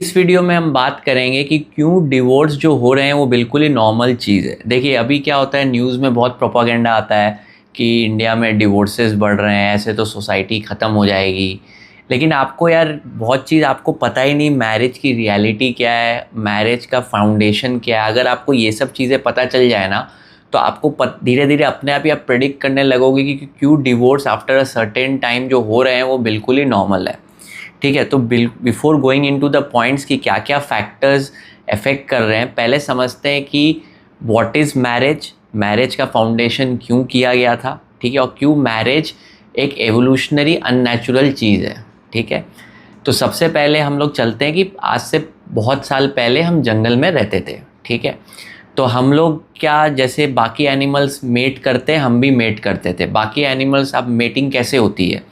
इस वीडियो में हम बात करेंगे कि क्यों डिवोर्स जो हो रहे हैं वो बिल्कुल ही नॉर्मल चीज़ है। देखिए अभी क्या होता है, न्यूज़ में बहुत प्रोपागेंडा आता है कि इंडिया में डिवोर्सेस बढ़ रहे हैं, ऐसे तो सोसाइटी ख़त्म हो जाएगी। लेकिन आपको यार बहुत चीज़ आपको पता ही नहीं, मैरिज की रियलिटी क्या है, मैरिज का फाउंडेशन क्या है। अगर आपको ये सब चीज़ें पता चल जाए ना तो आपको धीरे धीरे अपने आप ही आप प्रेडिक्ट करने लगोगे कि क्यों divorce after a certain time जो हो रहे हैं वो बिल्कुल ही नॉर्मल है। ठीक है, तो before going into the points कि क्या क्या फैक्टर्स अफेक्ट कर रहे हैं, पहले समझते हैं कि व्हाट इज़ मैरिज, मैरिज का फाउंडेशन क्यों किया गया था। ठीक है, और क्यों मैरिज एक एवोल्यूशनरी अननेचुरल चीज़ है। ठीक है, तो सबसे पहले हम लोग चलते हैं कि आज से बहुत साल पहले हम जंगल में रहते थे। ठीक है, तो हम लोग क्या, जैसे बाकी एनिमल्स मेट करते हैं हम भी मेट करते थे। बाकी एनिमल्स, अब मेटिंग कैसे होती है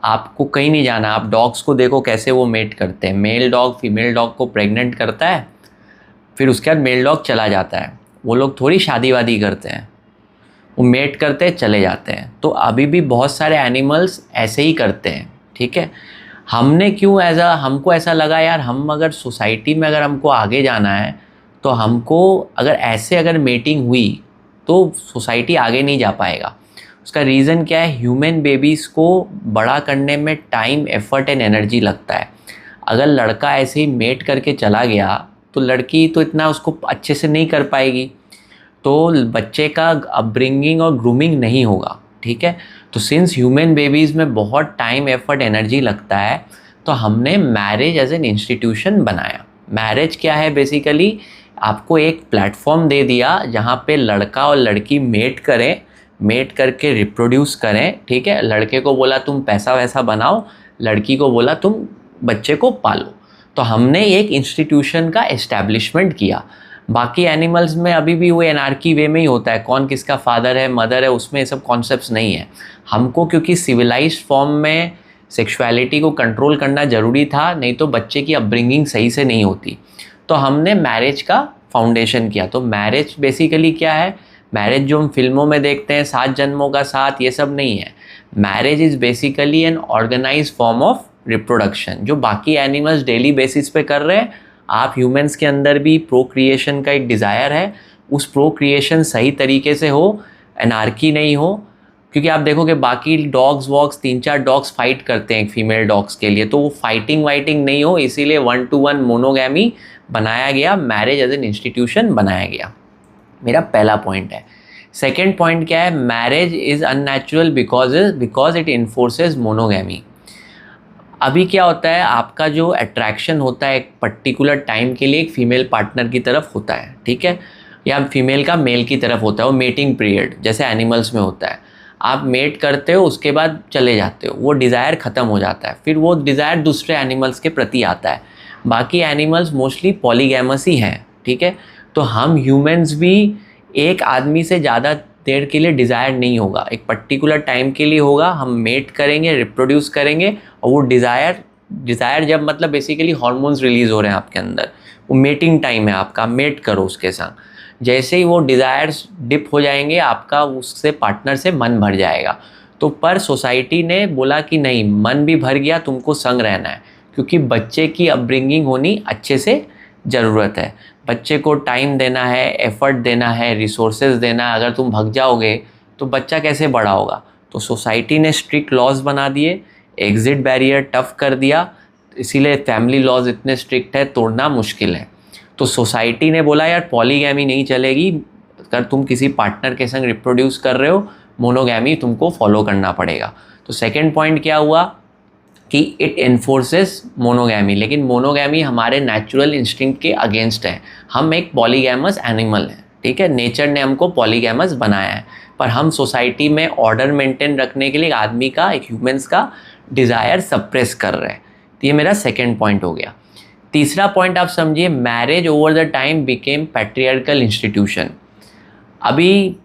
आपको कहीं नहीं जाना, आप डॉग्स को देखो कैसे वो मेट करते हैं। मेल डॉग फीमेल डॉग को प्रेग्नेंट करता है, फिर उसके बाद मेल डॉग चला जाता है। वो लोग थोड़ी शादी वादी करते हैं, वो मेट करते हैं चले जाते हैं। तो अभी भी बहुत सारे एनिमल्स ऐसे ही करते हैं। ठीक है, हमने क्यों हमको ऐसा लगा यार, हम अगर सोसाइटी में अगर हमको आगे जाना है तो हमको अगर मेटिंग हुई तो सोसाइटी आगे नहीं जा पाएगा। उसका रीज़न क्या है, ह्यूमन बेबीज़ को बड़ा करने में टाइम एफर्ट एंड एनर्जी लगता है। अगर लड़का ऐसे ही मेट करके चला गया तो लड़की तो इतना उसको अच्छे से नहीं कर पाएगी, तो बच्चे का अपब्रिंगिंग और ग्रूमिंग नहीं होगा। ठीक है, तो सिंस ह्यूमन बेबीज़ में बहुत टाइम एफर्ट एनर्जी लगता है तो हमने मैरिज एज एन इंस्टीट्यूशन बनाया। मैरिज क्या है, बेसिकली आपको एक प्लेटफॉर्म दे दिया जहाँ पे लड़का और लड़की मेट करें, मेट करके रिप्रोड्यूस करें। ठीक है, लड़के को बोला तुम पैसा वैसा बनाओ, लड़की को बोला तुम बच्चे को पालो। तो हमने एक इंस्टीट्यूशन का एस्टैब्लिशमेंट किया। बाकी एनिमल्स में अभी भी वो एनार्की वे में ही होता है, कौन किसका फादर है मदर है, उसमें ये सब कॉन्सेप्ट्स नहीं है। हमको क्योंकि सिविलाइज्ड फॉर्म में सेक्सुअलिटी को कंट्रोल करना ज़रूरी था, नहीं तो बच्चे की अपब्रिंगिंग सही से नहीं होती। तो हमने मैरिज का फाउंडेशन किया। तो मैरिज बेसिकली क्या है, मैरिज जो हम फिल्मों में देखते हैं 7 जन्मों का साथ, ये सब नहीं है। Marriage is basically an organise form of reproduction जो बाकी एनिमल्स डेली बेसिस पे कर रहे हैं। आप ह्यूमंस के अंदर भी प्रोक्रिएशन का एक डिज़ायर है, उस प्रोक्रिएशन सही तरीके से हो, एनार्की नहीं हो। क्योंकि आप देखोगे बाकी डॉग्स वॉग्स 3-4 डॉग्स फाइट करते हैं एक फीमेल डॉग्स के लिए, तो वो फाइटिंग वाइटिंग नहीं हो, इसीलिए 1-to-1 मोनोगैमी बनाया गया, मैरिज एज एन इंस्टीट्यूशन बनाया गया। मेरा पहला पॉइंट है। सेकेंड पॉइंट क्या है, marriage is unnatural because it enforces monogamy. अभी क्या होता है, आपका जो अट्रैक्शन होता है एक पर्टिकुलर टाइम के लिए एक फीमेल पार्टनर की तरफ होता है। ठीक है, या फीमेल का मेल की तरफ होता है, वो मेटिंग पीरियड जैसे एनिमल्स में होता है। आप मेट करते हो, उसके बाद चले जाते हो, वो डिज़ायर ख़त्म हो जाता है, फिर वो डिज़ायर दूसरे एनिमल्स के प्रति आता है। बाकी एनिमल्स मोस्टली पॉलीगैमस ही हैं। ठीक है, तो हम ह्यूमंस भी एक आदमी से ज़्यादा देर के लिए डिज़ायर नहीं होगा, एक पर्टिकुलर टाइम के लिए होगा। हम मेट करेंगे, रिप्रोड्यूस करेंगे, और वो डिज़ायर जब मतलब बेसिकली हार्मोन्स रिलीज़ हो रहे हैं आपके अंदर, वो मेटिंग टाइम है आपका, मेट करो उसके साथ। जैसे ही वो डिज़ायर्स डिप हो जाएंगे, आपका उससे पार्टनर से मन भर जाएगा। तो पर सोसाइटी ने बोला कि नहीं, मन भी भर गया, तुमको संग रहना है, क्योंकि बच्चे की अपब्रिंगिंग होनी अच्छे से ज़रूरत है। बच्चे को टाइम देना है, एफर्ट देना है, रिसोर्सेज देना है। अगर तुम भग जाओगे तो बच्चा कैसे बड़ा होगा। तो सोसाइटी ने स्ट्रिक्ट लॉज बना दिए, एग्ज़िट बैरियर टफ कर दिया, इसीलिए फैमिली लॉज इतने स्ट्रिक्ट है, तोड़ना मुश्किल है। तो सोसाइटी ने बोला यार पॉलीगैमी नहीं चलेगी, अगर तुम किसी पार्टनर के संग रिप्रोड्यूस कर रहे हो, मोनोगैमी तुमको फॉलो करना पड़ेगा। तो सेकेंड पॉइंट क्या हुआ कि इट एनफोर्सेस मोनोगैमी, लेकिन मोनोगैमी हमारे नेचुरल इंस्टिंक्ट के अगेंस्ट है। हम एक पॉलीगैमस एनिमल हैं। ठीक है, नेचर ने हमको पॉलीगैमस बनाया है, पर हम सोसाइटी में ऑर्डर मेंटेन रखने के लिए आदमी का, एक ह्यूमंस का डिज़ायर सप्रेस कर रहे हैं। तो ये मेरा सेकेंड पॉइंट हो गया। तीसरा पॉइंट आप समझिए, marriage over the time became patriarchal institution. अभी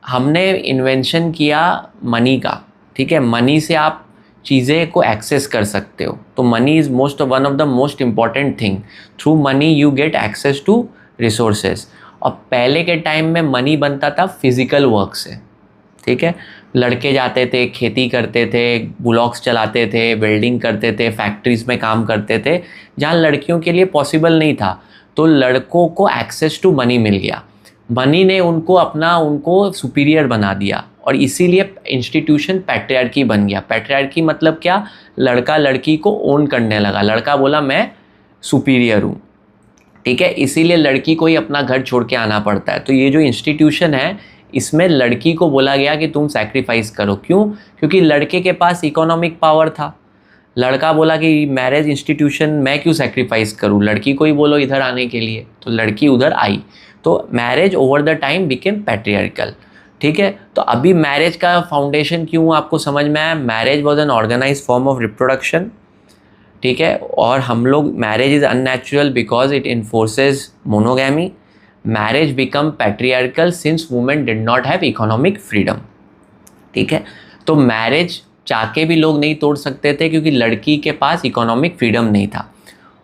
हमने इन्वेंशन किया मनी का। ठीक है, मनी से आप चीज़ें को एक्सेस कर सकते हो, तो money is one of the most important thing. Through money you get access to resources. और पहले के टाइम में मनी बनता था फिजिकल वर्क से। ठीक है, लड़के जाते थे, खेती करते थे, बुलॉक्स चलाते थे, वेल्डिंग करते थे, फैक्ट्रीज में काम करते थे, जहाँ लड़कियों के लिए पॉसिबल नहीं था। तो लड़कों को एक्सेस टू मनी मिल गया, मनी ने उनको सुपीरियर बना दिया, और इसीलिए इंस्टीट्यूशन पैट्रियार्की बन गया। पैट्रियार्की मतलब क्या, लड़का लड़की को ओन करने लगा, लड़का बोला मैं सुपीरियर हूँ, ठीक है, इसीलिए लड़की को ही अपना घर छोड़ के आना पड़ता है। तो ये जो इंस्टीट्यूशन है, इसमें लड़की को बोला गया कि तुम सैक्रिफाइस करो। क्यों? क्योंकि लड़के के पास इकोनॉमिक पावर था। लड़का बोला कि मैरिज इंस्टीट्यूशन मैं क्यों सैक्रिफाइस करूँ, लड़की को ही बोलो इधर आने के लिए, तो लड़की उधर आई। तो marriage over the time became patriarchal, ठीक है। तो अभी मैरिज का फाउंडेशन क्यों आपको समझ में आया, marriage was an organise form of reproduction, ठीक है। और हम लोग, marriage is unnatural because it enforces monogamy. Marriage become patriarchal since women did not have economic freedom, ठीक है। तो मैरिज चाह के भी लोग नहीं तोड़ सकते थे क्योंकि लड़की के पास इकोनॉमिक फ्रीडम नहीं था।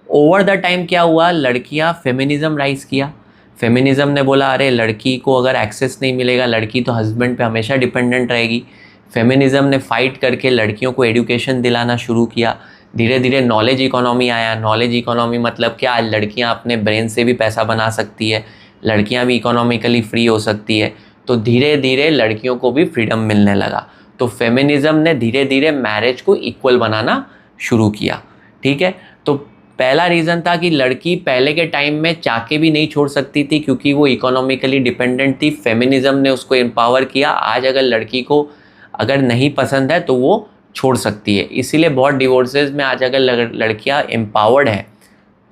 ओवर द टाइम क्या हुआ, लड़कियां फेमिनिज्म राइज किया। फेमिनिज्म ने बोला अरे लड़की को अगर एक्सेस नहीं मिलेगा, लड़की तो हस्बैंड पे हमेशा डिपेंडेंट रहेगी। फेमिनिज्म ने फाइट करके लड़कियों को एजुकेशन दिलाना शुरू किया। धीरे धीरे नॉलेज इकोनॉमी आया। नॉलेज इकोनॉमी मतलब क्या, लड़कियां अपने ब्रेन से भी पैसा बना सकती है, लड़कियां भी इकोनॉमिकली फ्री हो सकती है। तो धीरे धीरे लड़कियों को भी फ्रीडम मिलने लगा। तो फेमिनिज्म ने धीरे धीरे मैरिज को इक्वल बनाना शुरू किया, ठीक है। तो पहला रीज़न था कि लड़की पहले के टाइम में चाह के भी नहीं छोड़ सकती थी क्योंकि वो इकोनॉमिकली डिपेंडेंट थी। फेमिनिज्म ने उसको एम्पावर किया। आज अगर लड़की को अगर नहीं पसंद है तो वो छोड़ सकती है। इसीलिए बहुत डिवोर्सेज में आज अगर लड़कियां एम्पावर्ड है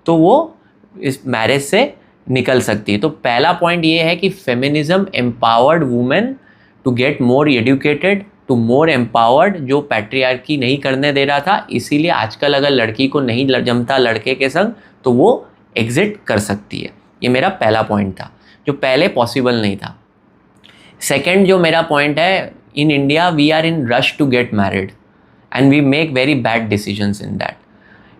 तो वो इस मैरिज से निकल सकती है। तो पहला पॉइंट ये है कि feminism empowered women to get more educated, to more empowered, जो पैट्रियार्की नहीं करने दे रहा था। इसीलिए आजकल अगर लड़की को नहीं जमता लड़के के संग तो वो एग्जिट कर सकती है। ये मेरा पहला पॉइंट था जो पहले पॉसिबल नहीं था। सेकेंड जो मेरा पॉइंट है, in India we are in rush to get married and we make very bad decisions in that.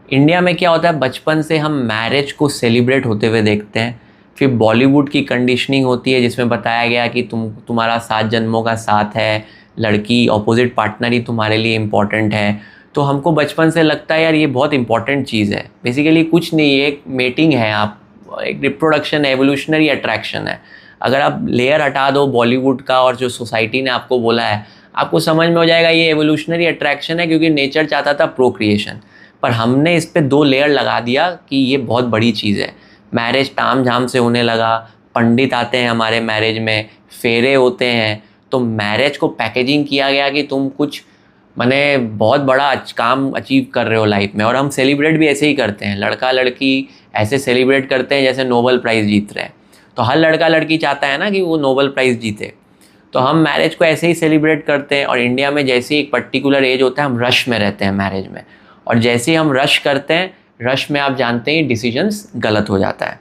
India में क्या होता है, बचपन से हम मैरिज को सेलिब्रेट होते हुए देखते हैं। फिर बॉलीवुड की कंडीशनिंग होती है जिसमें बताया गया कि तुम्हारा 7 जन्मों का साथ है, लड़की ऑपोजिट पार्टनर ही तुम्हारे लिए इम्पॉर्टेंट है। तो हमको बचपन से लगता है यार ये बहुत इंपॉर्टेंट चीज़ है। बेसिकली कुछ नहीं, ये एक मेटिंग है, आप एक रिप्रोडक्शन एवोल्यूशनरी अट्रैक्शन है। अगर आप लेयर हटा दो बॉलीवुड का और जो सोसाइटी ने आपको बोला है, आपको समझ में हो जाएगा ये एवोल्यूशनरी अट्रैक्शन है क्योंकि नेचर चाहता था प्रोक्रिएशन। पर हमने इस पे 2 लेयर लगा दिया कि ये बहुत बड़ी चीज़ है। मैरिज ताम झाम से होने लगा, पंडित आते हैं हमारे मैरिज में, फेरे होते हैं। तो मैरिज को पैकेजिंग किया गया कि तुम कुछ माने बहुत बड़ा काम अचीव कर रहे हो लाइफ में। और हम सेलिब्रेट भी ऐसे ही करते हैं, लड़का लड़की ऐसे सेलिब्रेट करते हैं जैसे नोबेल प्राइज़ जीत रहे हैं। तो हर लड़का लड़की चाहता है ना कि वो नोबेल प्राइज़ जीते। तो हम मैरिज को ऐसे ही सेलिब्रेट करते हैं। और इंडिया में जैसे एक पर्टिकुलर एज होता है, हम रश में रहते हैं मैरिज में, और जैसे ही हम रश करते हैं, रश में आप जानते हैं डिसीजंस गलत हो जाता है।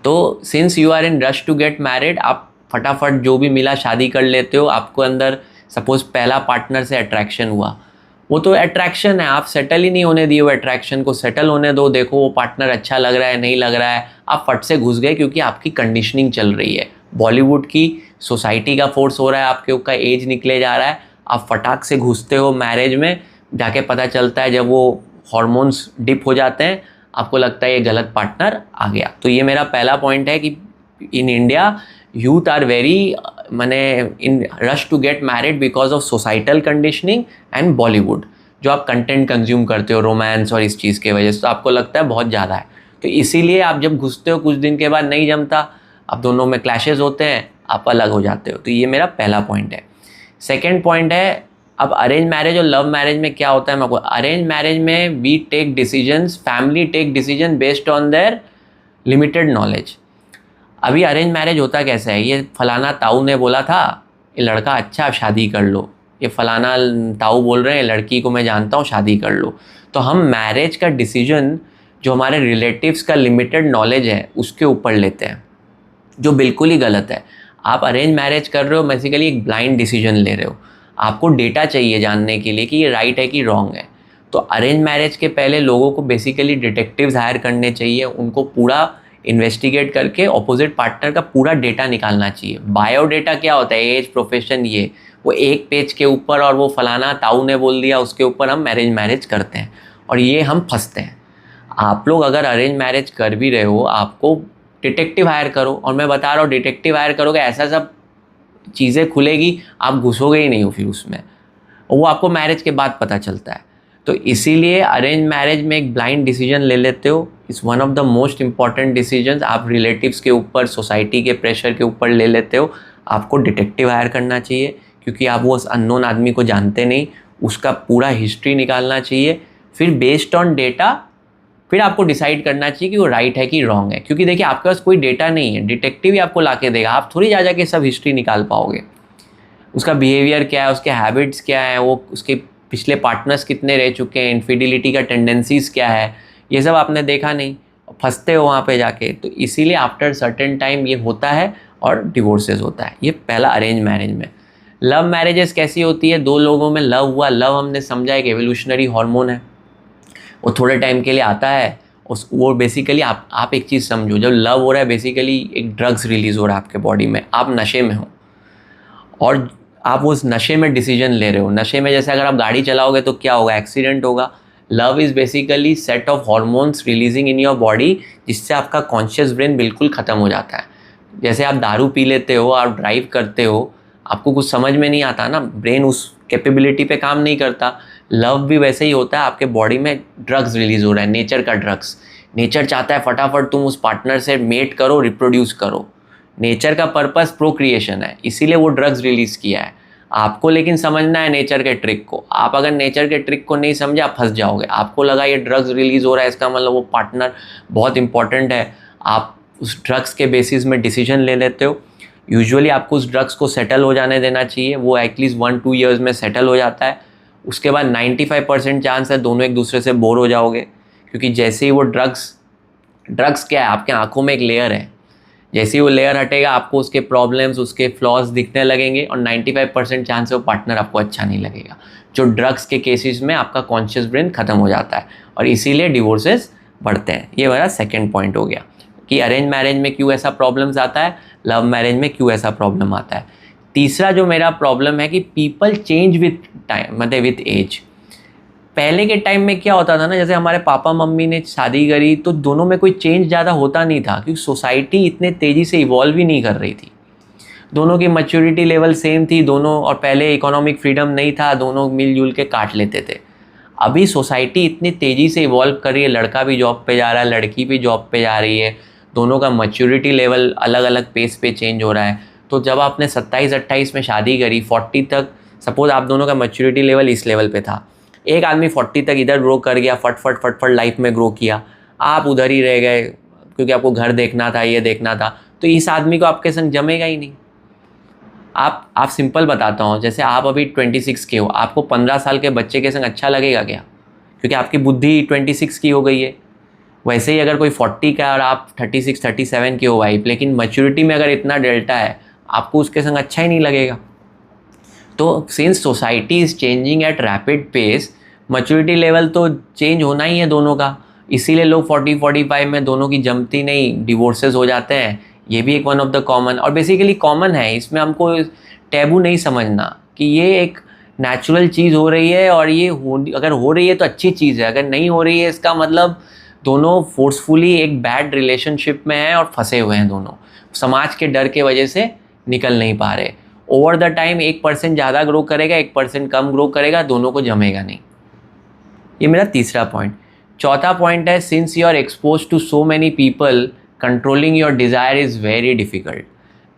तो since you are in rush to get married, आप फटाफट जो भी मिला शादी कर लेते हो। आपको अंदर सपोज पहला पार्टनर से अट्रैक्शन हुआ, वो तो अट्रैक्शन है, आप सेटल ही नहीं होने दिए वो अट्रैक्शन को, सेटल होने दो। देखो वो पार्टनर अच्छा लग रहा है नहीं लग रहा है, आप फट से घुस गए क्योंकि आपकी कंडीशनिंग चल रही है, बॉलीवुड की सोसाइटी का फोर्स हो रहा है, आपके ऊपर एज निकले जा रहा है। आप फटाक से घुसते हो मैरिज में, जाके पता चलता है जब वो हॉर्मोन्स डिप हो जाते हैं, आपको लगता है ये गलत पार्टनर आ गया। तो ये मेरा पहला पॉइंट है कि in India youth are very माने in rush to get married because of societal conditioning and Bollywood. जो आप कंटेंट कंज्यूम करते हो रोमांस और इस चीज़ के वजह से, तो आपको लगता है बहुत ज़्यादा है। तो इसीलिए आप जब घुसते हो कुछ दिन के बाद नहीं जमता, आप दोनों में क्लैशेस होते हैं, आप अलग हो जाते हो। तो ये मेरा पहला पॉइंट है। सेकेंड पॉइंट है, अब अरेंज मैरिज और लव मैरिज में क्या होता है। मैं अरेंज मैरिज में we take decisions, family take decision based on their limited knowledge. अभी अरेंज मैरिज होता कैसा है, ये फलाना ताऊ ने बोला था ये लड़का अच्छा, आप शादी कर लो, ये फलाना ताऊ बोल रहे हैं लड़की को मैं जानता हूँ शादी कर लो। तो हम मैरिज का डिसीजन जो हमारे रिलेटिव्स का लिमिटेड नॉलेज है उसके ऊपर लेते हैं, जो बिल्कुल ही गलत है। आप अरेंज मैरिज कर रहे हो, बेसिकली एक ब्लाइंड डिसीजन ले रहे हो। आपको डेटा चाहिए जानने के लिए कि ये राइट है कि रॉन्ग है। तो अरेंज मैरिज के पहले लोगों को बेसिकली डिटेक्टिव्स हायर करने चाहिए, उनको पूरा इन्वेस्टिगेट करके ऑपोजिट पार्टनर का पूरा डेटा निकालना चाहिए। बायो डेटा क्या होता है, एज, प्रोफेशन, ये वो एक पेज के ऊपर और वो फलाना ताऊ ने बोल दिया उसके ऊपर हम मैरिज करते हैं और ये हम फंसते हैं। आप लोग अगर अरेंज मैरिज कर भी रहे हो, आपको डिटेक्टिव हायर करो, और मैं बता रहा हूँ डिटेक्टिव हायर करोगे ऐसा सब चीज़ें खुलेगी, आप घुसोगे ही नहीं हो फिर उसमें, और वो आपको मैरिज के बाद पता चलता है। तो इसीलिए अरेंज मैरिज में एक ब्लाइंड डिसीजन ले लेते हो, it's one of the most important decisions. आप रिलेटिव्स के ऊपर, सोसाइटी के प्रेशर के ऊपर ले लेते हो। आपको डिटेक्टिव हायर करना चाहिए क्योंकि आप वो उस अननोन आदमी को जानते नहीं, उसका पूरा हिस्ट्री निकालना चाहिए, फिर बेस्ड ऑन डेटा फिर आपको डिसाइड करना चाहिए कि वो राइट है कि रॉन्ग है। क्योंकि देखिए आपके पास कोई डेटा नहीं है, डिटेक्टिव ही आपको ला के देगा, आप थोड़ी जा के सब हिस्ट्री निकाल पाओगे। उसका बिहेवियर क्या है, उसके हैबिट्स क्या है, वो उसके पिछले पार्टनर्स कितने रह चुके हैं, इनफिडिलिटी का टेंडेंसीज क्या है, ये सब आपने देखा नहीं, फंसते हो वहाँ पे जाके। तो इसीलिए आफ्टर सर्टेन टाइम ये होता है और डिवोर्सेस होता है। ये पहला अरेंज मैरिज में। लव मैरिजेस कैसी होती है, दो लोगों में लव हुआ, लव हमने समझा एक एवोल्यूशनरी हार्मोन है, वो थोड़े टाइम के लिए आता है। वो बेसिकली आप एक चीज़ समझो, जब लव हो रहा है बेसिकली एक ड्रग्स रिलीज़ हो रहा है आपके बॉडी में, आप नशे में हो और आप उस नशे में डिसीजन ले रहे हो। नशे में जैसे अगर आप गाड़ी चलाओगे तो क्या होगा, एक्सीडेंट होगा। Love is basically set of hormones releasing in your body, जिससे आपका कॉन्शियस ब्रेन बिल्कुल ख़त्म हो जाता है। जैसे आप दारू पी लेते हो, आप ड्राइव करते हो, आपको कुछ समझ में नहीं आता ना, ब्रेन उस कैपेबिलिटी पे काम नहीं करता। लव भी वैसे ही होता है, आपके बॉडी में ड्रग्स रिलीज़ हो रहा है, नेचर का ड्रग्स। नेचर चाहता है फटाफट तुम उस पार्टनर से मेट करो, रिप्रोड्यूस करो। नेचर का पर्पस प्रोक्रिएशन है, इसीलिए वो ड्रग्स रिलीज़ किया है। आपको लेकिन समझना है नेचर के ट्रिक को। आप अगर नेचर के ट्रिक को नहीं समझे, आप फंस जाओगे। आपको लगा ये ड्रग्स रिलीज़ हो रहा है, इसका मतलब वो पार्टनर बहुत इंपॉर्टेंट है, आप उस ड्रग्स के बेसिस में डिसीजन ले लेते हो। यूजुअली आपको उस ड्रग्स को सेटल हो जाने देना चाहिए, वो एटलीस्ट 1-2 ईयर्स में सेटल हो जाता है। उसके बाद 95% चांस है दोनों एक दूसरे से बोर हो जाओगे, क्योंकि जैसे ही वो ड्रग्स क्या है, आपके आंखों में एक लेयर है, जैसे ही वो लेयर हटेगा आपको उसके प्रॉब्लम्स, उसके फ्लॉज दिखने लगेंगे और 95% चांस है वो पार्टनर आपको अच्छा नहीं लगेगा। जो ड्रग्स के केसेस में आपका कॉन्शियस ब्रेन खत्म हो जाता है और इसीलिए डिवोर्सेस बढ़ते हैं। ये मेरा सेकेंड पॉइंट हो गया कि अरेंज मैरिज में क्यों ऐसा प्रॉब्लम्स आता है, लव मैरिज में क्यों ऐसा प्रॉब्लम आता है। तीसरा जो मेरा प्रॉब्लम है कि पीपल चेंज विथ टाइम, मतलब विथ एज। पहले के टाइम में क्या होता था ना, जैसे हमारे पापा मम्मी ने शादी करी तो दोनों में कोई चेंज ज़्यादा होता नहीं था, क्योंकि सोसाइटी इतने तेज़ी से इवॉल्व ही नहीं कर रही थी। दोनों की मैच्योरिटी लेवल सेम थी दोनों, और पहले इकोनॉमिक फ्रीडम नहीं था, दोनों मिलजुल के काट लेते थे। अभी सोसाइटी इतनी तेज़ी से इवॉल्व कर रही है, लड़का भी जॉब पे जा रहा है, लड़की भी जॉब पे जा रही है, दोनों का मैच्योरिटी लेवल अलग अलग पेस पे चेंज हो रहा है। तो जब आपने 27-28 में शादी करी, 40 तक सपोज आप दोनों का मैच्योरिटी लेवल इस लेवल पे था, एक आदमी 40 तक इधर ग्रो कर गया, फटफट लाइफ में ग्रो किया, आप उधर ही रह गए क्योंकि आपको घर देखना था, ये देखना था, तो इस आदमी को आपके संग जमेगा ही नहीं। आप सिंपल बताता हूँ, जैसे आप अभी 26 के हो, आपको 15 साल के बच्चे के संग अच्छा लगेगा क्या? क्योंकि आपकी बुद्धि 26 की हो गई है। वैसे ही अगर कोई 40 का और आप 36-37 के हो वाइफ, लेकिन मैच्योरिटी में अगर इतना डेल्टा है, आपको उसके संग अच्छा ही नहीं लगेगा। तो since society is changing at rapid pace, maturity level तो चेंज होना ही है दोनों का, इसीलिए लोग 40-45 में दोनों की जमती नहीं, डिवोर्सेस हो जाते हैं। ये भी एक वन ऑफ द कॉमन, और बेसिकली कॉमन है, इसमें हमको टैबू नहीं समझना कि ये एक नेचुरल चीज़ हो रही है, और ये अगर हो रही है तो अच्छी चीज़ है, अगर नहीं हो रही है इसका मतलब दोनों फोर्सफुली एक बैड रिलेशनशिप में हैं और फंसे हुए हैं, दोनों समाज के डर के वजह से निकल नहीं पा रहे। ओवर द टाइम 1% ज़्यादा ग्रो करेगा, 1% कम ग्रो करेगा, दोनों को जमेगा नहीं। ये मेरा तीसरा पॉइंट। चौथा पॉइंट है, since you are expose to so many people, controlling your desire is very difficult.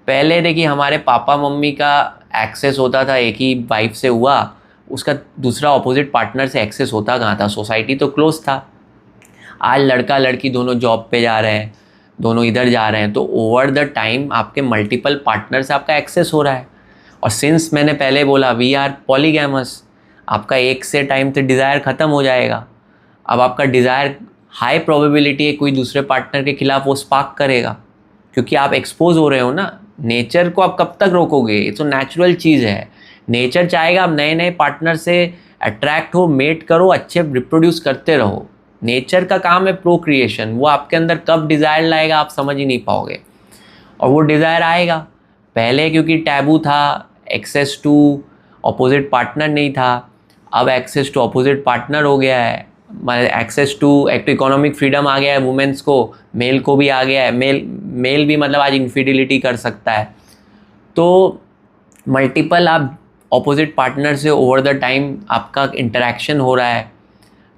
पहले देखिए हमारे पापा मम्मी का एक्सेस होता था, एक ही वाइफ से हुआ, उसका दूसरा ऑपोजिट पार्टनर से एक्सेस होता कहाँ था, सोसाइटी तो क्लोज था। आज लड़का लड़की दोनों जॉब पे जा रहे हैं, दोनों इधर जा रहे हैं, तो ओवर द टाइम आपके मल्टीपल पार्टनर से आपका एक्सेस हो रहा है। और सिंस मैंने पहले बोला वी आर पॉलीगैमस, आपका एक से टाइम से डिज़ायर ख़त्म हो जाएगा। अब आपका डिज़ायर हाई प्रोबेबिलिटी है कोई दूसरे पार्टनर के खिलाफ वो स्पार्क करेगा, क्योंकि आप एक्सपोज हो रहे हो ना। नेचर को आप कब तक रोकोगे, ये तो नेचुरल चीज़ है। नेचर चाहेगा आप नए नए पार्टनर से अट्रैक्ट हो, मेट करो, अच्छे रिप्रोड्यूस करते रहो। नेचर का काम है प्रोक्रिएशन, वो आपके अंदर कब डिज़ायर लाएगा आप समझ ही नहीं पाओगे, और वो डिज़ायर आएगा। पहले क्योंकि टैबू था, एक्सेस टू अपोजिट पार्टनर नहीं था, अब एक्सेस टू अपोजिट पार्टनर हो गया है, एक्सेस टू इकोनॉमिक फ्रीडम आ गया है वुमेन्स को, मेल को भी आ गया है, मेल भी मतलब आज इनफिडिलिटी कर सकता है। तो मल्टीपल आप ऑपोजिट पार्टनर से ओवर द टाइम आपका इंटरेक्शन हो रहा है,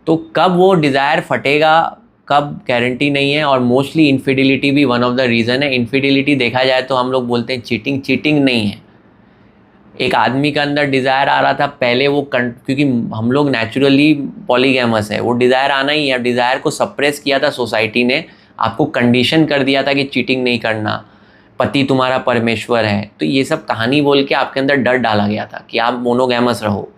तो कब वो डिज़ायर फटेगा कब गारंटी नहीं है। और मोस्टली इनफिडिलिटी भी वन ऑफ द रीज़न है। इनफिडिलिटी देखा जाए तो हम लोग बोलते हैं चीटिंग नहीं है। एक आदमी के अंदर डिज़ायर आ रहा था पहले, वो क्योंकि हम लोग नेचुरली पॉलीगैमस है, वो डिज़ायर आना ही है। डिज़ायर को सप्रेस किया था सोसाइटी ने, आपको कंडीशन कर दिया था कि चीटिंग नहीं करना, पति तुम्हारा परमेश्वर है। तो ये सब कहानी बोल के आपके अंदर डर डाला गया था कि आप मोनोगैमस रहो।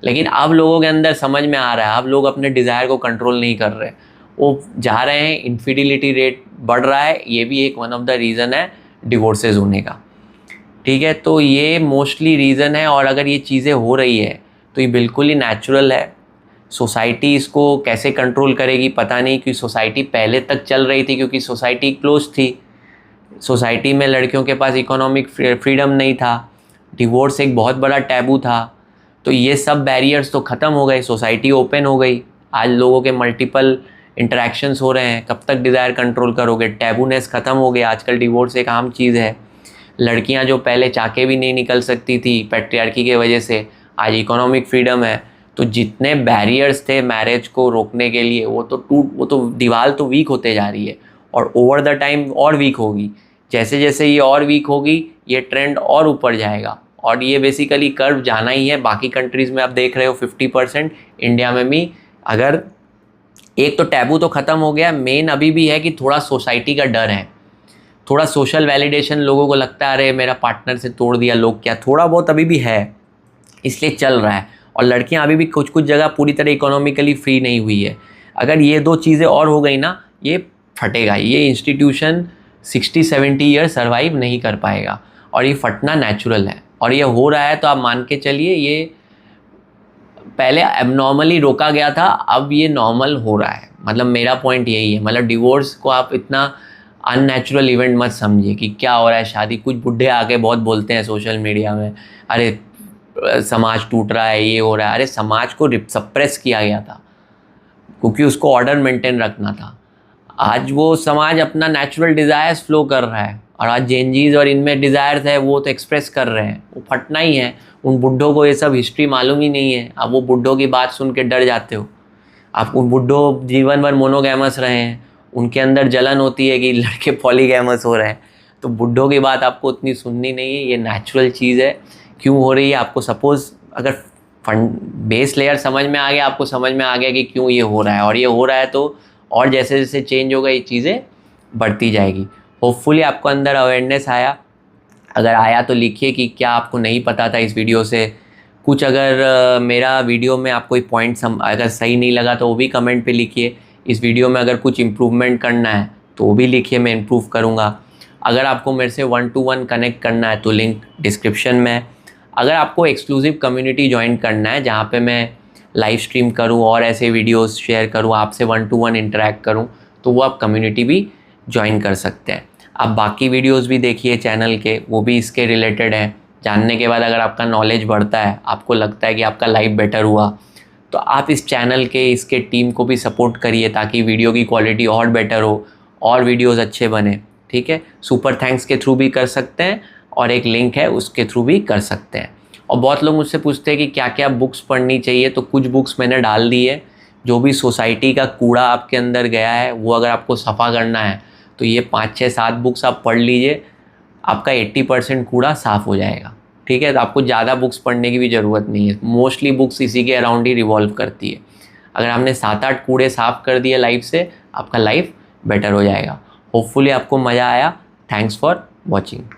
लेकिन अब लोगों के अंदर समझ में आ रहा है, अब लोग अपने डिज़ायर को कंट्रोल नहीं कर रहे, वो जा रहे हैं, इनफिडिलिटी रेट बढ़ रहा है। ये भी एक वन ऑफ द रीज़न है डिवोर्सेज होने का। ठीक है, तो ये मोस्टली रीज़न है। और अगर ये चीज़ें हो रही है तो ये बिल्कुल ही नेचुरल है। सोसाइटी इसको कैसे कंट्रोल करेगी पता नहीं, क्योंकि सोसाइटी पहले तक चल रही थी क्योंकि सोसाइटी क्लोज थी, सोसाइटी में लड़कियों के पास इकोनॉमिक फ्रीडम नहीं था, डिवोर्स एक बहुत बड़ा टैबू था। तो ये सब बैरियर्स तो ख़त्म हो गए, सोसाइटी ओपन हो गई, आज लोगों के मल्टीपल इंटरेक्शंस हो रहे हैं। कब तक डिज़ायर कंट्रोल करोगे, टैबूनेस ख़त्म हो गया, आजकल डिवोर्स एक आम चीज़ है। लड़कियां जो पहले चाके भी नहीं निकल सकती थी पैट्रियार्की के वजह से, आज इकोनॉमिक फ्रीडम है। तो जितने बैरियर्स थे मैरिज को रोकने के लिए वो तो दीवार तो वीक होते जा रही है, और ओवर द टाइम और वीक होगी। जैसे जैसे ये और वीक होगी ये ट्रेंड और ऊपर जाएगा, और ये बेसिकली कर्व जाना ही है। बाकी कंट्रीज़ में आप देख रहे हो 50%, इंडिया में भी। अगर एक तो टैबू तो ख़त्म हो गया, मेन अभी भी है कि थोड़ा सोसाइटी का डर है, थोड़ा सोशल वैलिडेशन, लोगों को लगता है अरे मेरा पार्टनर से तोड़ दिया लोग क्या, थोड़ा बहुत अभी भी है, इसलिए चल रहा है। और लड़कियां अभी भी कुछ कुछ जगह पूरी तरह इकोनॉमिकली फ्री नहीं हुई है। अगर ये दो चीज़ें और हो गई ना, ये फटेगा, ये इंस्टीट्यूशन 60-70 ईयर सर्वाइव नहीं कर पाएगा, और ये फटना नेचुरल है। और ये हो रहा है तो आप मान के चलिए, ये पहले एबनॉर्मली रोका गया था, अब ये नॉर्मल हो रहा है। मतलब मेरा पॉइंट यही है, मतलब डिवोर्स को आप इतना अननेचुरल इवेंट मत समझिए कि क्या हो रहा है शादी। कुछ बुढ़े आके बहुत बोलते हैं सोशल मीडिया में, अरे समाज टूट रहा है, ये हो रहा है। अरे समाज को सप्रेस किया गया था क्योंकि उसको ऑर्डर मेंटेन रखना था। आज वो समाज अपना नेचुरल डिज़ायर्स फ्लो कर रहा है, और आज जेनजीज और इनमें डिज़ायर्स है वो तो एक्सप्रेस कर रहे हैं, वो फटना ही है। उन बुढ़ों को ये सब हिस्ट्री मालूम ही नहीं है। अब वो बुढ़ों की बात सुन के डर जाते हो। आप उन बुढ़ों जीवन भर मोनोगैमस रहे हैं, उनके अंदर जलन होती है कि लड़के पॉलीगैमस हो रहे हैं, तो बुढ़ों की बात आपको उतनी सुननी नहीं है। ये नेचुरल चीज़ है, क्यों हो रही है आपको सपोज़ अगर बेस लेयर समझ में आ गया, आपको समझ में आ गया कि क्यों ये हो रहा है, और ये हो रहा है तो और जैसे जैसे चेंज होगा ये चीज़ें बढ़ती जाएगी। होपफुली आपको अंदर अवेयरनेस आया। अगर आया तो लिखिए कि क्या आपको नहीं पता था इस वीडियो से कुछ। अगर मेरा वीडियो में आपको कोई पॉइंट अगर सही नहीं लगा तो वो भी कमेंट पे लिखिए। इस वीडियो में अगर कुछ इम्प्रूवमेंट करना है तो वो भी लिखिए, मैं इम्प्रूव करूँगा। अगर आपको मेरे से 1-to-1 कनेक्ट करना है तो लिंक डिस्क्रिप्शन में है। अगर आपको एक्सक्लूसिव कम्युनिटी ज्वाइन करना है जहाँ पे मैं लाइव स्ट्रीम करूँ और ऐसे वीडियोस शेयर करूँ, आपसे 1-to-1 इंटरेक्ट करूँ, तो वो आप कम्युनिटी भी ज्वाइन कर सकते हैं। आप बाकी वीडियोस भी देखिए चैनल के, वो भी इसके रिलेटेड हैं। जानने के बाद अगर आपका नॉलेज बढ़ता है, आपको लगता है कि आपका लाइफ बेटर हुआ, तो आप इस चैनल के इसके टीम को भी सपोर्ट करिए ताकि वीडियो की क्वालिटी और बेटर हो और वीडियोस अच्छे बने। ठीक है, सुपर थैंक्स के थ्रू भी कर सकते हैं, और एक लिंक है उसके थ्रू भी कर सकते हैं। और बहुत लोग मुझसे पूछते हैं कि क्या क्या बुक्स पढ़नी चाहिए, तो कुछ बुक्स मैंने डाल दी है। जो भी सोसाइटी का कूड़ा आपके अंदर गया है वो अगर आपको सफ़ा करना है तो ये 5-6-7 बुक्स आप पढ़ लीजिए, आपका 80% कूड़ा साफ़ हो जाएगा। ठीक है, तो आपको ज़्यादा बुक्स पढ़ने की भी ज़रूरत नहीं है। मोस्टली बुक्स इसी के अराउंड ही रिवॉल्व करती है। अगर आपने 7-8 कूड़े साफ़ कर दिए लाइफ से, आपका लाइफ बेटर हो जाएगा। होपफुली आपको मज़ा आया। Thanks for watching.